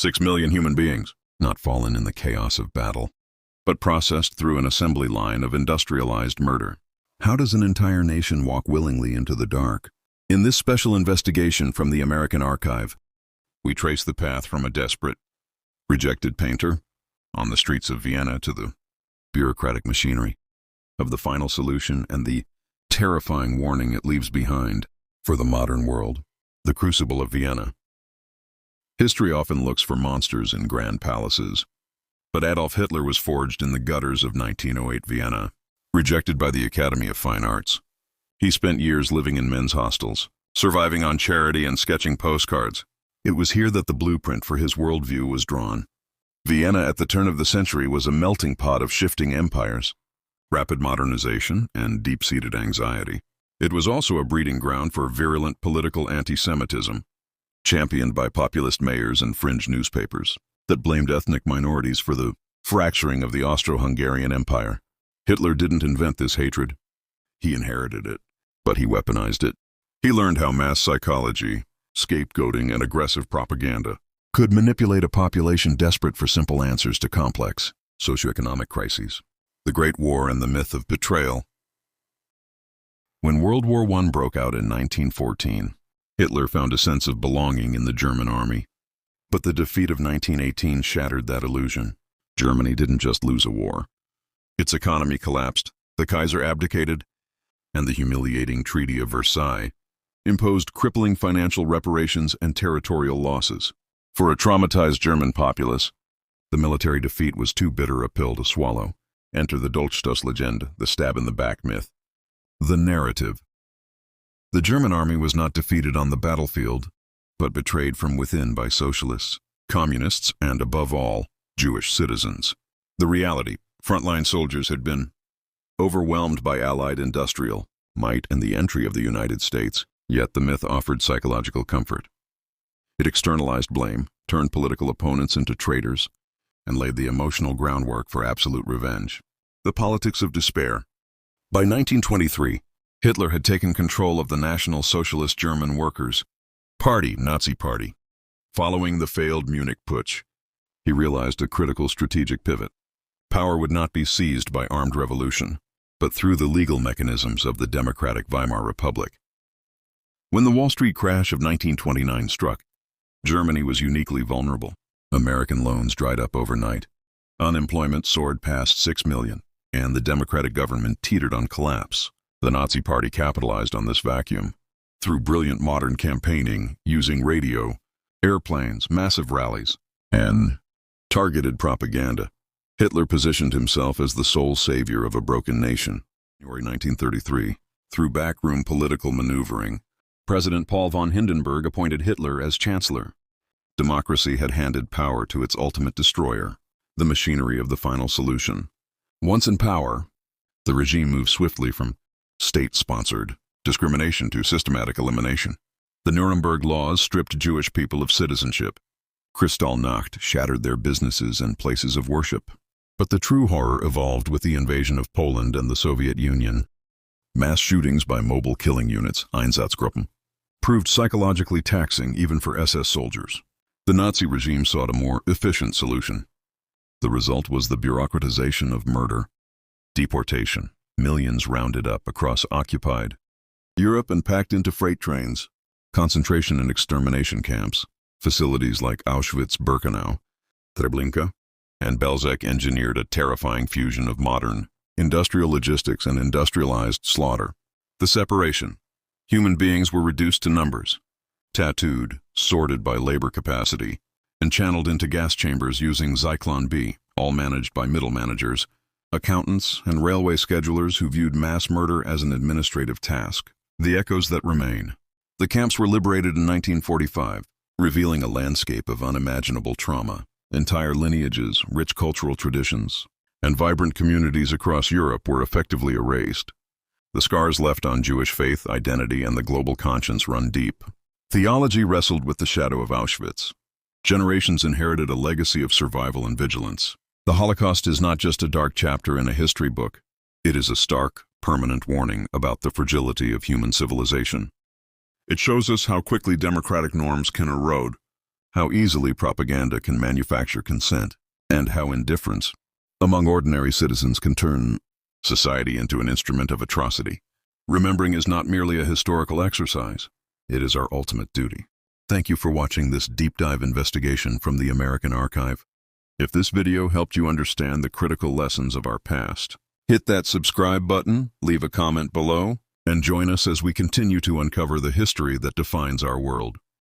6 million human beings, not fallen in the chaos of battle, but processed through an assembly line of industrialized murder. How does an entire nation walk willingly into the dark? In this special investigation from the American Archive, we trace the path from a desperate, rejected painter on the streets of Vienna to the bureaucratic machinery of the final solution and the terrifying warning it leaves behind for the modern world, the Crucible of Vienna. History often looks for monsters in grand palaces, but Adolf Hitler was forged in the gutters of 1908 Vienna, rejected by the Academy of Fine Arts. He spent years living in men's hostels, surviving on charity and sketching postcards. It was here that the blueprint for his worldview was drawn. Vienna at the turn of the century was a melting pot of shifting empires, rapid modernization, and deep-seated anxiety. It was also a breeding ground for virulent political anti-Semitism, championed by populist mayors and fringe newspapers that blamed ethnic minorities for the fracturing of the Austro-Hungarian Empire. Hitler didn't invent this hatred. He inherited it, but he weaponized it. He learned how mass psychology, scapegoating, and aggressive propaganda could manipulate a population desperate for simple answers to complex socioeconomic crises. The Great War and the myth of betrayal. When World War I broke out in 1914, Hitler found a sense of belonging in the German army. But the defeat of 1918 shattered that illusion. Germany didn't just lose a war. Its economy collapsed, the Kaiser abdicated, and the humiliating Treaty of Versailles imposed crippling financial reparations and territorial losses. For a traumatized German populace, the military defeat was too bitter a pill to swallow. Enter the Dolchstoßlegende, the stab-in-the-back myth. The narrative. The German army was not defeated on the battlefield, but betrayed from within by socialists, communists, and, above all, Jewish citizens. The reality: frontline soldiers had been overwhelmed by Allied industrial might and the entry of the United States, yet the myth offered psychological comfort. It externalized blame, turned political opponents into traitors, and laid the emotional groundwork for absolute revenge. The politics of despair. By 1923, Hitler had taken control of the National Socialist German Workers' Party, Nazi Party. Following the failed Munich Putsch, he realized a critical strategic pivot. Power would not be seized by armed revolution, but through the legal mechanisms of the democratic Weimar Republic. When the Wall Street crash of 1929 struck, Germany was uniquely vulnerable. American loans dried up overnight. Unemployment soared past 6 million, and the democratic government teetered on collapse. The Nazi Party capitalized on this vacuum. Through brilliant modern campaigning, using radio, airplanes, massive rallies, and targeted propaganda, Hitler positioned himself as the sole savior of a broken nation. January 1933, through backroom political maneuvering, President Paul von Hindenburg appointed Hitler as chancellor. Democracy had handed power to its ultimate destroyer, the machinery of the final solution. Once in power, the regime moved swiftly from state-sponsored discrimination to systematic elimination. The Nuremberg laws stripped Jewish people of citizenship. Kristallnacht shattered their businesses and places of worship. But the true horror evolved with the invasion of Poland and the Soviet Union. Mass shootings by mobile killing units, Einsatzgruppen, proved psychologically taxing even for SS soldiers. The Nazi regime sought a more efficient solution. The result was the bureaucratization of murder, deportation, millions rounded up across occupied Europe and packed into freight trains, concentration and extermination camps, facilities like Auschwitz-Birkenau, Treblinka, and Belzec engineered a terrifying fusion of modern, industrial logistics and industrialized slaughter. The separation. Human beings were reduced to numbers, tattooed, sorted by labor capacity, and channeled into gas chambers using Zyklon B, all managed by middle managers, accountants, and railway schedulers who viewed mass murder as an administrative task. The echoes that remain. The camps were liberated in 1945, revealing a landscape of unimaginable trauma. Entire lineages, rich cultural traditions, and vibrant communities across Europe were effectively erased. The scars left on Jewish faith, identity, and the global conscience run deep. Theology wrestled with the shadow of Auschwitz. Generations inherited a legacy of survival and vigilance. The Holocaust is not just a dark chapter in a history book. It is a stark, permanent warning about the fragility of human civilization. It shows us how quickly democratic norms can erode, how easily propaganda can manufacture consent, and how indifference among ordinary citizens can turn society into an instrument of atrocity. Remembering is not merely a historical exercise, it is our ultimate duty. Thank you for watching this deep dive investigation from the American Archive. If this video helped you understand the critical lessons of our past, hit that subscribe button, leave a comment below, and join us as we continue to uncover the history that defines our world.